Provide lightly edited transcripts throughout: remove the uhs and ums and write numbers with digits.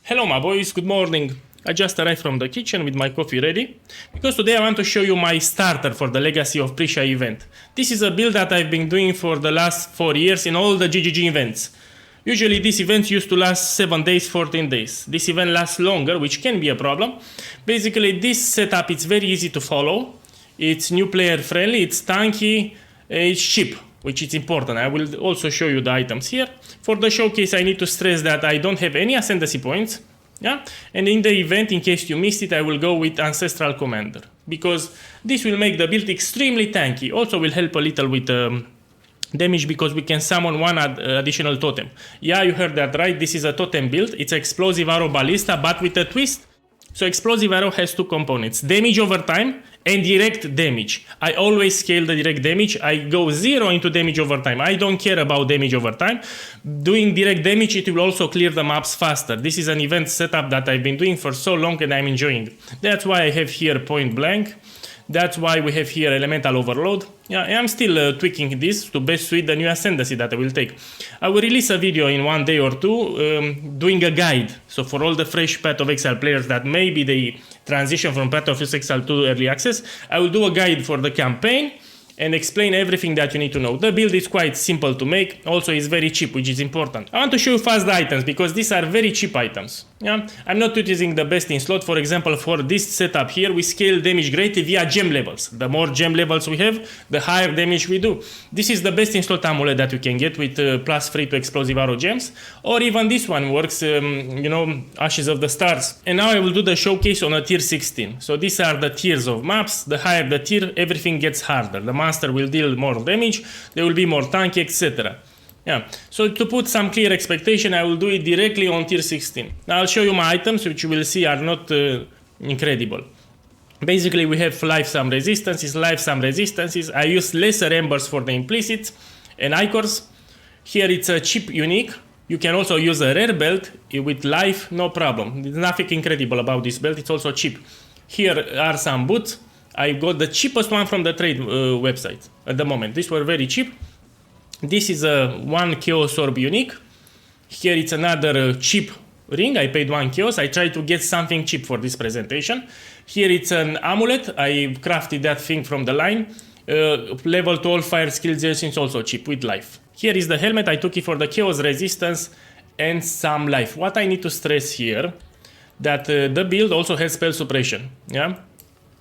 Hello my boys, good morning. I just arrived from the kitchen with my coffee ready, because today I want to show you my starter for the Legacy of Phrecia event. This is a build that I've been doing for the last 4 years in all the GGG events. Usually these events used to last 7 days, 14 days. This event lasts longer, which can be a problem. Basically this setup is very easy to follow. It's new player friendly, it's tanky, it's cheap, which is important. I will also show you the items here. For the showcase, I need to stress that I don't have any Ascendancy points. Yeah? And in the event, in case you missed it, I will go with Ancestral Commander, because this will make the build extremely tanky. Also will help a little with damage, because we can summon one additional totem. Yeah, you heard that right, this is a totem build. It's Explosive Arrow Ballista, but with a twist. So Explosive Arrow has two components, damage over time and direct damage. I always scale the direct damage. I go 0 into damage over time. I don't care about damage over time. Doing direct damage, it will also clear the maps faster. This is an event setup that I've been doing for so long and I'm enjoying. That's why I have here Point Blank. That's why we have here Elemental Overload. Yeah, I'm still tweaking this to best suit the new Ascendancy that I will take. I will release a video in 1 day or two doing a guide. So for all the fresh Path of Exile players that maybe they transition from Path of Exile to Early Access, I will do a guide for the campaign and explain everything that you need to know. The build is quite simple to make, also it's very cheap, which is important. I want to show you fast the items, because these are very cheap items. Yeah? I'm not using the best in slot. For example, for this setup here, we scale damage greatly via gem levels. The more gem levels we have, the higher damage we do. This is the best in slot amulet that you can get with +3 to Explosive Arrow gems, or even this one works, you know, Ashes of the Stars. And now I will do the showcase on a tier 16. So these are the tiers of maps. The higher the tier, everything gets harder. The monster will deal more damage, they will be more tanky, etc. Yeah. So to put some clear expectation, I will do it directly on tier 16. Now I'll show you my items, which you will see are not incredible. Basically we have lifesum resistances. I use lesser embers for the implicits and icors. Here it's a cheap unique. You can also use a rare belt with life, no problem. There's nothing incredible about this belt, it's also cheap. Here are some boots. I got the cheapest one from the trade website at the moment. These were very cheap. This is a 1 Chaos Orb unique. Here it's another cheap ring. I paid 1 Chaos. I tried to get something cheap for this presentation. Here it's an amulet. I crafted that thing from the line. Level 12 fire skill is also cheap with life. Here is the helmet. I took it for the Chaos resistance and some life. What I need to stress here, that the build also has spell suppression. Yeah.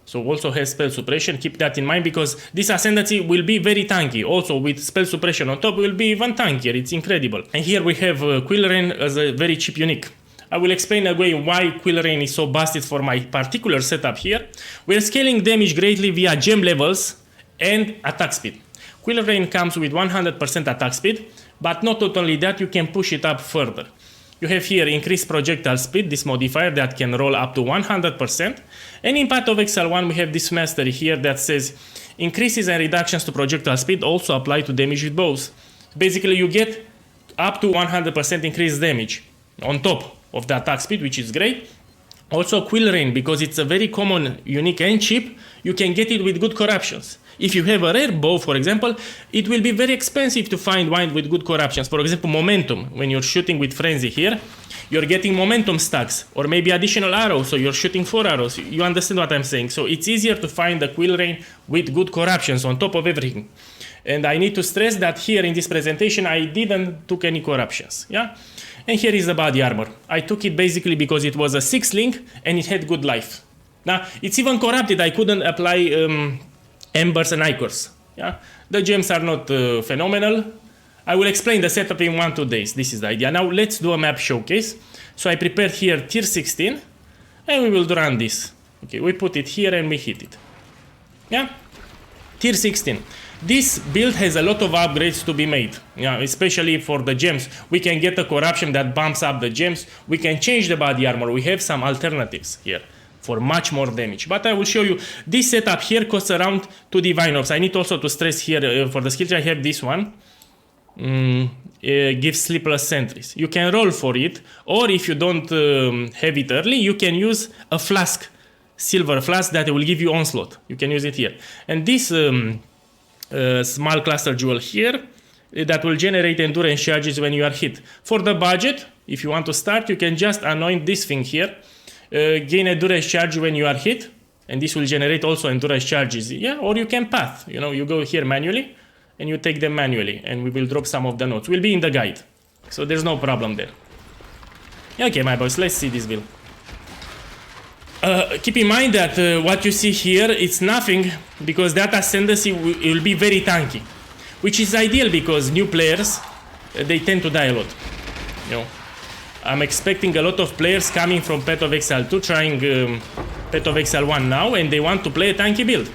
So also has spell suppression, keep that in mind, because this Ascendancy will be very tanky. Also with spell suppression on top will be even tankier, it's incredible. And here we have Quill Rain as a very cheap unique. I will explain again why Quill Rain is so busted for my particular setup here. We're scaling damage greatly via gem levels and attack speed. Quill Rain comes with 100% attack speed, but not only that, you can push it up further. You have here increased projectile speed, this modifier that can roll up to 100%. And in Path of Exile 1 we have this mastery here that says increases and reductions to projectile speed also apply to damage with bows. Basically you get up to 100% increased damage on top of the attack speed, which is great. Also Quill Rain, because it's a very common, unique and cheap, you can get it with good corruptions. If you have a rare bow, for example, it will be very expensive to find one with good corruptions. For example, momentum. When you're shooting with frenzy here, you're getting momentum stacks, or maybe additional arrows, so you're shooting 4 arrows. You understand what I'm saying? So it's easier to find the Quill Rain with good corruptions on top of everything. And I need to stress that here in this presentation, I didn't took any corruptions. Yeah. And here is the body armor. I took it basically because it was a 6 link and it had good life. Now it's even corrupted. I couldn't apply embers and icors. Yeah, the gems are not phenomenal. I will explain the setup in 1-2 days. This is the idea. Now let's do a map showcase. So I prepared here tier 16 and we will run this. Okay, we put it here and we hit it. Yeah, tier 16. This build has a lot of upgrades to be made, yeah, especially for the gems. We can get a corruption that bumps up the gems. We can change the body armor. We have some alternatives here for much more damage. But I will show you, this setup here costs around 2 Divine Orbs. I need also to stress here, for the skill tree I have this one. Gives Sleepless Sentries. You can roll for it, or if you don't have it early, you can use a flask, silver flask that will give you Onslaught. You can use it here. And this small cluster jewel here, that will generate endurance charges when you are hit. For the budget, if you want to start, you can just anoint this thing here, gain endurance charge when you are hit, and this will generate also endurance charges, yeah, or you can path, you know, you go here manually, and you take them manually, and we will drop some of the notes. Will be in the guide, so there's no problem there. Okay, my boys, let's see this build. Keep in mind that what you see here, it's nothing, because that Ascendancy will be very tanky, which is ideal because new players, they tend to die a lot. You know, I'm expecting a lot of players coming from Path of Exile 2 trying Path of Exile 1 now, and they want to play a tanky build.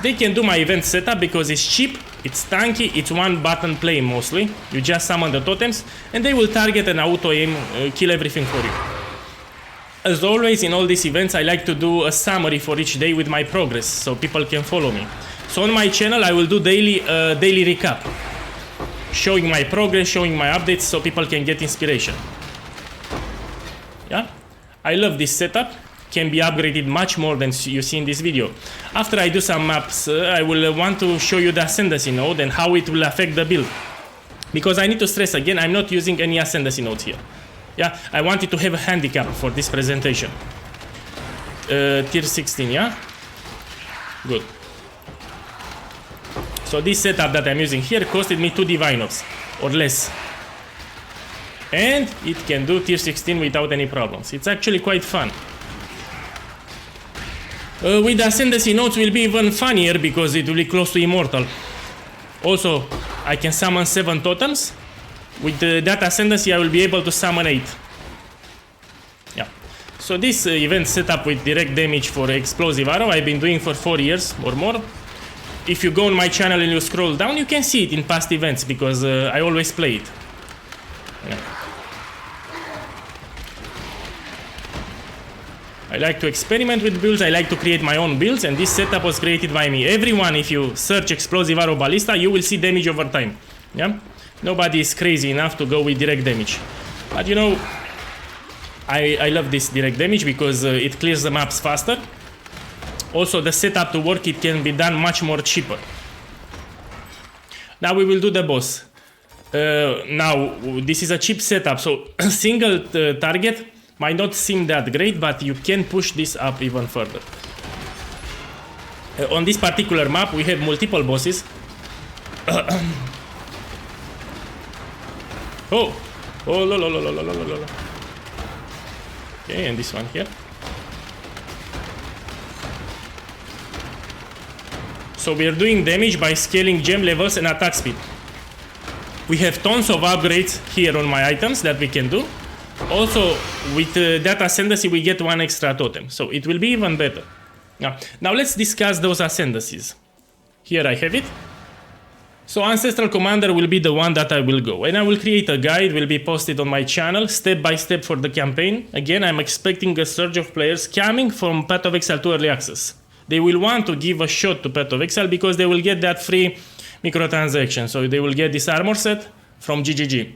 They can do my event setup because it's cheap, it's tanky, it's one button play mostly. You just summon the totems, and they will target and auto aim, kill everything for you. As always, in all these events, I like to do a summary for each day with my progress, so people can follow me. So on my channel, I will do daily recap, showing my progress, showing my updates, so people can get inspiration. Yeah, I love this setup. Can be upgraded much more than you see in this video. After I do some maps, I will want to show you the Ascendancy node and how it will affect the build. Because I need to stress again, I'm not using any Ascendancy nodes here. Yeah, I wanted to have a handicap for this presentation. Tier 16, yeah? Good. So this setup that I'm using here costed me 2 Divine Orbs, or less. And it can do tier 16 without any problems. It's actually quite fun. With the Ascendancy nodes will be even funnier because it will be close to Immortal. Also, I can summon 7 totems. With that Ascendancy, I will be able to summon 8. Yeah. So this event setup with direct damage for Explosive Arrow, I've been doing for 4 years or more. If you go on my channel and you scroll down, you can see it in past events because I always play it. Yeah. I like to experiment with builds, I like to create my own builds, and this setup was created by me. Everyone, if you search Explosive Arrow Ballista, you will see damage over time. Yeah? Nobody is crazy enough to go with direct damage. But you know, I love this direct damage because it clears the maps faster. Also, the setup to work, it can be done much more cheaper. Now we will do the boss. Now, this is a cheap setup, so single target might not seem that great, but you can push this up even further. On this particular map, we have multiple bosses. Oh, oh, okay, and this one here. So we are doing damage by scaling gem levels and attack speed. We have tons of upgrades here on my items that we can do. Also, with that Ascendancy, we get 1 extra totem, so it will be even better. Now let's discuss those Ascendancies. Here I have it. So Ancestral Commander will be the one that I will go, and I will create a guide, will be posted on my channel, step by step for the campaign. Again, I'm expecting a surge of players coming from Path of Exile 2 Early Access. They will want to give a shot to Path of Exile because they will get that free microtransaction, so they will get this armor set from GGG.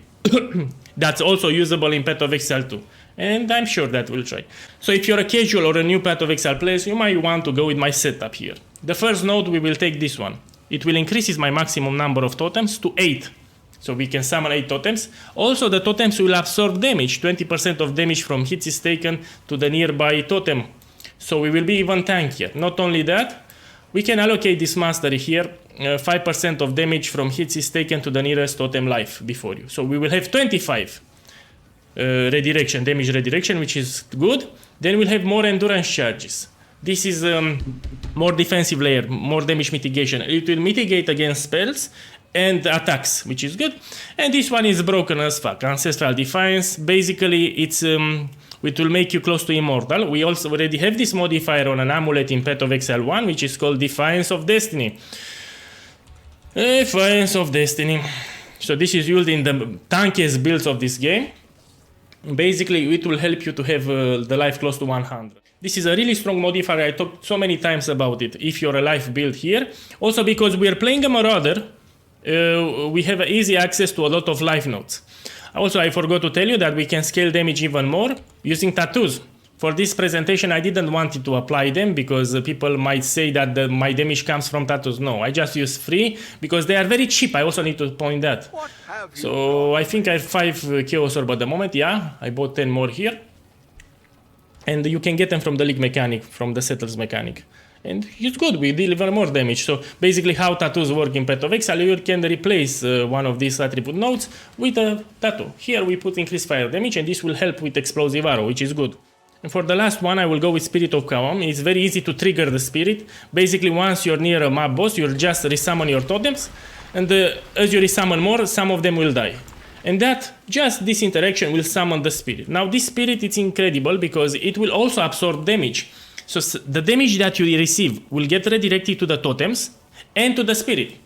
That's also usable in Path of Exile 2, and I'm sure that we'll try. So if you're a casual or a new Path of Exile player, you might want to go with my setup here. The first node, we will take this one. It will increase my maximum number of totems to 8. So we can summon 8 totems. Also, the totems will absorb damage. 20% of damage from hits is taken to the nearby totem. So we will be even tankier. Not only that, we can allocate this mastery here. 5% of damage from hits is taken to the nearest totem life before you. So we will have 25 redirection, damage redirection, which is good. Then we'll have more endurance charges. This is more defensive layer, more damage mitigation. It will mitigate against spells and attacks, which is good. And this one is broken as fuck. Ancestral Defiance. Basically, it will make you close to Immortal. We also already have this modifier on an amulet in Path of Exile 1, which is called Defiance of Destiny. Defiance of Destiny. So this is used in the tankiest builds of this game. Basically, it will help you to have the life close to 100. This is a really strong modifier. I talked so many times about it. If you're a life build here, also because we are playing a Marauder, we have easy access to a lot of life nodes. Also, I forgot to tell you that we can scale damage even more using tattoos. For this presentation, I didn't want to apply them because people might say that my damage comes from tattoos. No, I just use free because they are very cheap. I also need to point that. So I think I have 5 Chaos Orb at the moment. Yeah, I bought 10 more here. And you can get them from the League mechanic, from the Settlers mechanic. And it's good, we deliver more damage. So basically how tattoos work in Path of Exile, you can replace one of these attribute nodes with a tattoo. Here we put increased fire damage and this will help with explosive arrow, which is good. And for the last one, I will go with Spirit of Kaom. It's very easy to trigger the spirit. Basically, once you're near a map boss, you'll just resummon your totems. And as you resummon more, some of them will die. And that, just this interaction will summon the spirit. Now this spirit, it's incredible because it will also absorb damage. So the damage that you receive will get redirected to the totems and to the spirit,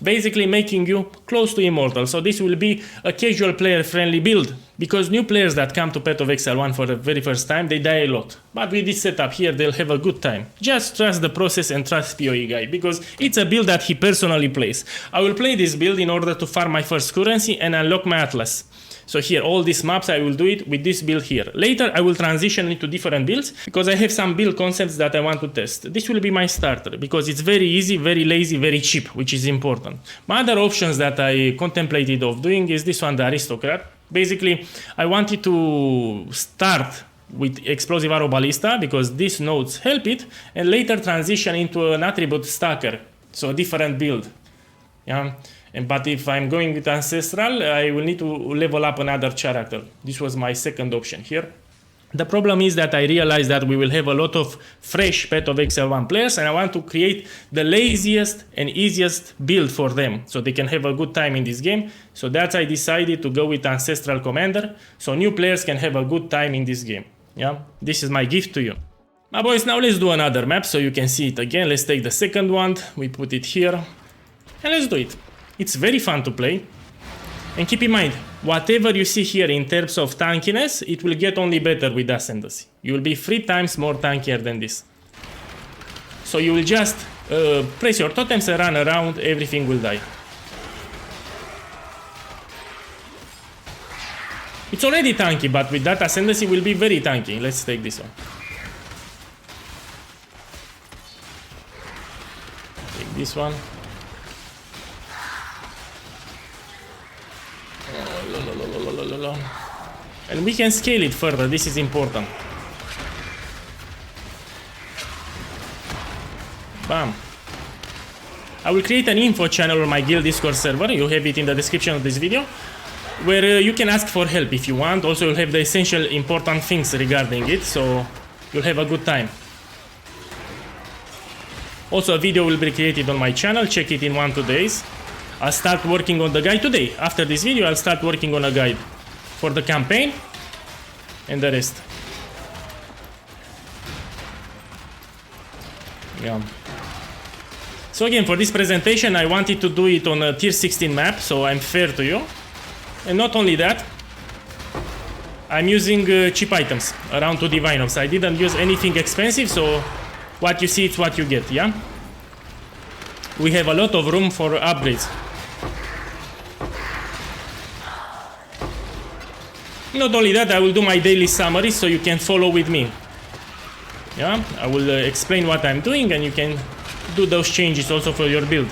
basically making you close to immortal. So this will be a casual player friendly build because new players that come to Path of Exile 1 for the very first time, they die a lot. But with this setup here, they'll have a good time. Just trust the process and trust PoE guy because it's a build that he personally plays. I will play this build in order to farm my first currency and unlock my Atlas. So here, all these maps, I will do it with this build here. Later, I will transition into different builds because I have some build concepts that I want to test. This will be my starter because it's very easy, very lazy, very cheap, which is important. My other options that I contemplated of doing is this one, the Aristocrat. Basically, I wanted to start with Explosive Arrow Ballista because these nodes help it and later transition into an attribute stacker, so a different build. Yeah. But if I'm going with Ancestral, I will need to level up another character. This was my second option here. The problem is that I realized that we will have a lot of fresh Path of Exile 1 players and I want to create the laziest and easiest build for them so they can have a good time in this game. So that's I decided to go with Ancestral Commander so new players can have a good time in this game. Yeah, this is my gift to you. My boys, now let's do another map so you can see it again. Let's take the second one, we put it here and let's do it. It's very fun to play. And keep in mind, whatever you see here in terms of tankiness, it will get only better with Ascendancy. You will be 3 times more tankier than this. So you will just press your totems and run around, everything will die. It's already tanky, but with that Ascendancy will be very tanky. Let's take this one. Take this one. And we can scale it further, this is important. Bam. I will create an info channel on my guild Discord server, you have it in the description of this video, where you can ask for help if you want. Also you'll have the essential important things regarding it, so you'll have a good time. Also a video will be created on my channel, check it in 1-2 days. I'll start working on the guide today. After this video, I'll start working on a guide for the campaign and the rest. Yeah. So again, for this presentation, I wanted to do it on a tier 16 map, so I'm fair to you. And not only that, I'm using cheap items around 2 Divine Ops. I didn't use anything expensive, so what you see, it's what you get, yeah? We have a lot of room for upgrades. Not only that, I will do my daily summary so you can follow with me. Yeah, I will explain what I'm doing and you can do those changes also for your build.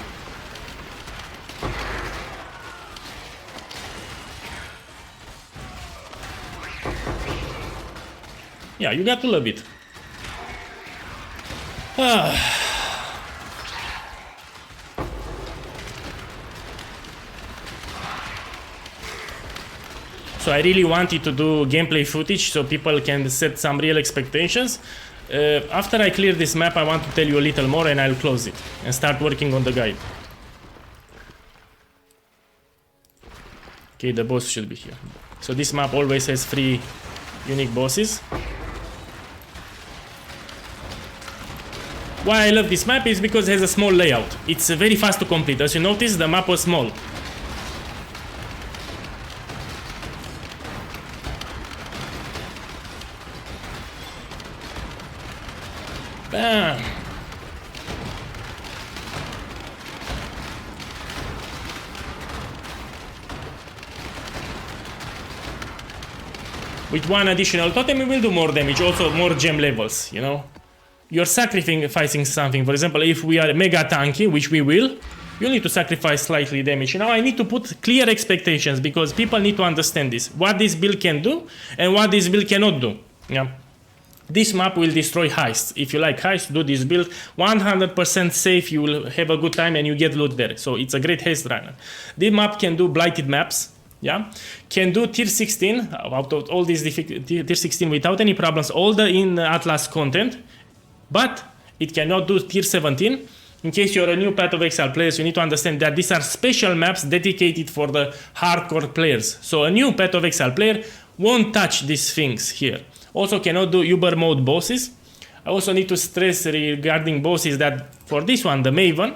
Yeah, you got to love it. So I really wanted to do gameplay footage so people can set some real expectations. After I clear this map, I want to tell you a little more and I'll close it and start working on the guide. Okay, the boss should be here. So this map always has 3 unique bosses. Why I love this map is because it has a small layout. It's very fast to complete. As you notice, the map was small. Bam. with one additional totem you will do more damage, also more gem levels, you know. You're sacrificing something. For example, if we are mega tanky, which we will, you need to sacrifice slightly damage. Now I need to put clear expectations because people need to understand this. What this build can do and what this build cannot do. Yeah. This map will destroy Heist. If you like Heist, do this build. 100% safe, you will have a good time and you get loot there. So it's a great Heist runner. This map can do blighted maps. Yeah, can do tier 16 out of all these tier 16 without any problems. All the in Atlas content. But it cannot do tier 17. In case you're a new Path of Exile players, you need to understand that these are special maps dedicated for the hardcore players. So a new Path of Exile player won't touch these things here. Also cannot do Uber mode bosses. I also need to stress regarding bosses that for this one, the Maven,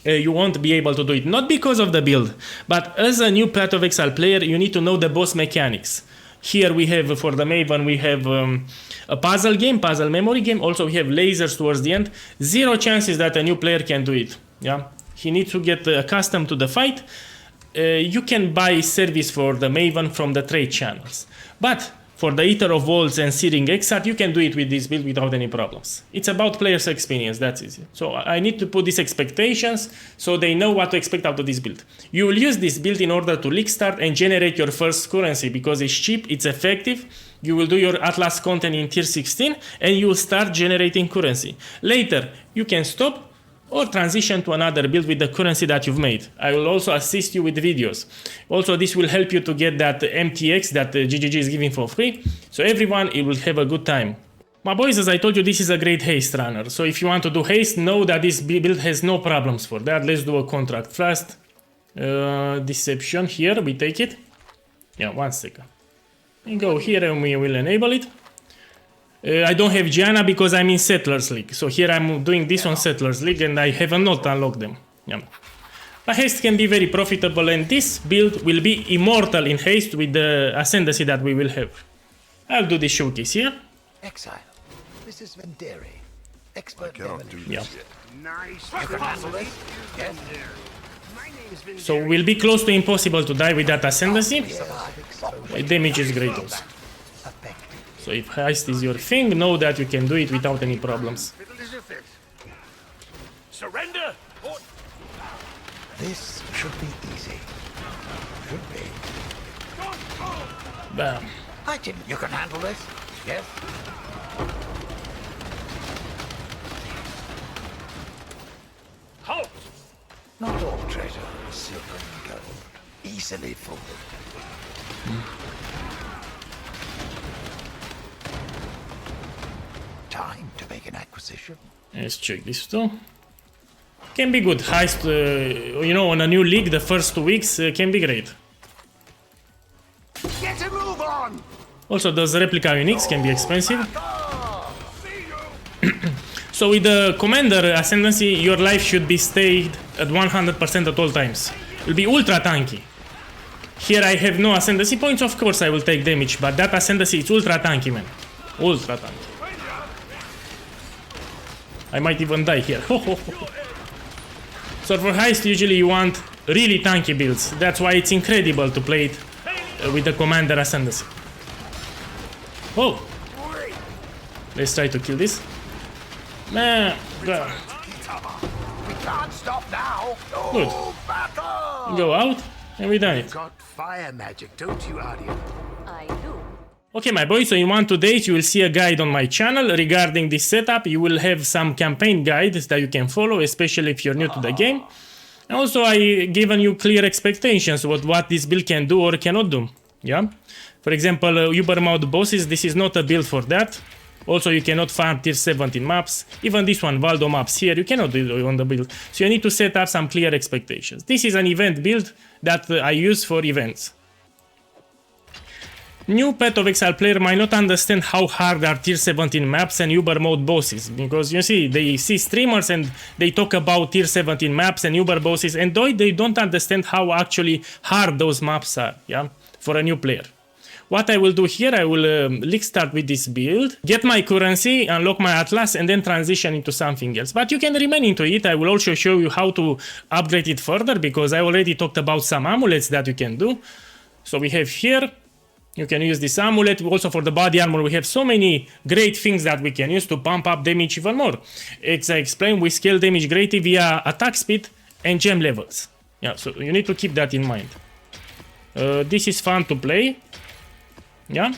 you won't be able to do it. Not because of the build, but as a new Path of Exile player, you need to know the boss mechanics. Here we have, for the Maven, we have a puzzle game, puzzle memory game. Also we have lasers towards the end. Zero chances that a new player can do it. Yeah, he needs to get accustomed to the fight. You can buy service for the Maven from the trade channels. But for the Eater of Worlds and Searing Exarch, you can do it with this build without any problems. It's about players' experience, that's easy. So I need to put these expectations so they know what to expect out of this build. You will use this build in order to league start and generate your first currency because it's cheap, it's effective. You will do your Atlas content in tier 16 and you will start generating currency. Later, you can stop or transition to another build with the currency that you've made. I will also assist you with videos. Also, this will help you to get that MTX that GGG is giving for free. So everyone, it will have a good time. My boys, as I told you, this is a great Heist runner. So if you want to do Heist, know that this build has no problems for that. Let's do a contract first. Deception here, we take it. Yeah, 1 second. We go here and we will enable it. I don't have Gianna because I'm in Settlers League. So here I'm doing this on Settlers League and I have not unlocked them. Yeah. But Heist can be very profitable and this build will be immortal in Heist with the Ascendancy that we will have. I'll do this showcase here. Exile. This is Vendere. Expert Yeah. Nice. You can handle this? Yes. So we'll be close to impossible to die with that Ascendancy. Damage is great also. So if Heist is your thing, know that you can do it without any problems. Surrender! This should be easy. Should be. Bam. I think you can handle this. Yes. Halt! Not all treasure is silver and gold. Easily fooled. Time to make an acquisition. Let's check this too. Can be good. Heist, you know, on a new league, the first 2 weeks can be great. Get a move on! Also, those replica uniques can be expensive. So with the Commander Ascendancy, your life should be stayed at 100% at all times. It will be ultra tanky. Here I have no Ascendancy points, of course I will take damage, but that Ascendancy is ultra tanky, man. Ultra tanky. I might even die here. So for Heist, usually you want really tanky builds. That's why it's incredible to play it with the Commander Ascendancy. Oh! Let's try to kill this. Man, go. We can't stop now. Good. Go out, and we done it. Got fire magic, don't you, Arya? I do. Okay, my boys, so in 1 2 days you will see a guide on my channel regarding this setup. You will have some campaign guides that you can follow, especially if you're new to the game. And also I given you clear expectations of what this build can do or cannot do. Yeah. For example, Uber mode bosses, this is not a build for that. Also, you cannot farm tier 17 maps. Even this one, Valdo maps here, you cannot do it on the build. So you need to set up some clear expectations. This is an event build that I use for events. New Path of Exile player might not understand how hard are tier 17 maps and Uber mode bosses, because you see, they see streamers and they talk about tier 17 maps and Uber bosses, and they don't understand how actually hard those maps are, yeah, for a new player. What I will do here, I will league start with this build, get my currency, unlock my Atlas, and then transition into something else. But you can remain into it. I will also show you how to upgrade it further, because I already talked about some amulets that you can do. So we have here You can use this amulet. Also for the body armor, we have so many great things that we can use to pump up damage even more. As I explained, we scale damage greatly via attack speed and gem levels. Yeah, so you need to keep that in mind. This is fun to play. Yeah,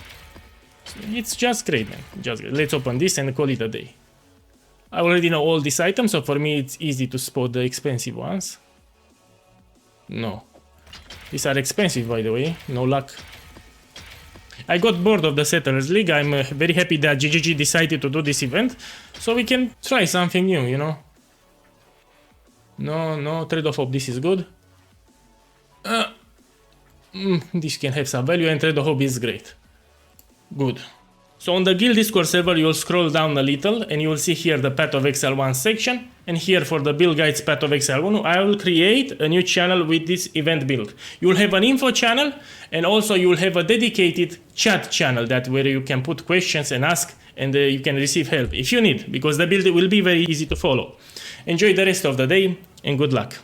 it's just great, man. Just great. Let's open this and call it a day. I already know all these items, so for me it's easy to spot the expensive ones. No. These are expensive, by the way. No luck. I got bored of the Settlers League. I'm very happy that GGG decided to do this event, so we can try something new, you know? No, Trade of Hope, this is good. This can have some value, and Trade of Hope is great. Good. So on the guild Discord server, you'll scroll down a little, and you will see here the Path of Exile 1 section, and here for the build guides Path of Exile 1, I will create a new channel with this event build. You will have an info channel, and also you will have a dedicated chat channel that where you can put questions and ask, and you can receive help if you need, because the build will be very easy to follow. Enjoy the rest of the day, and good luck.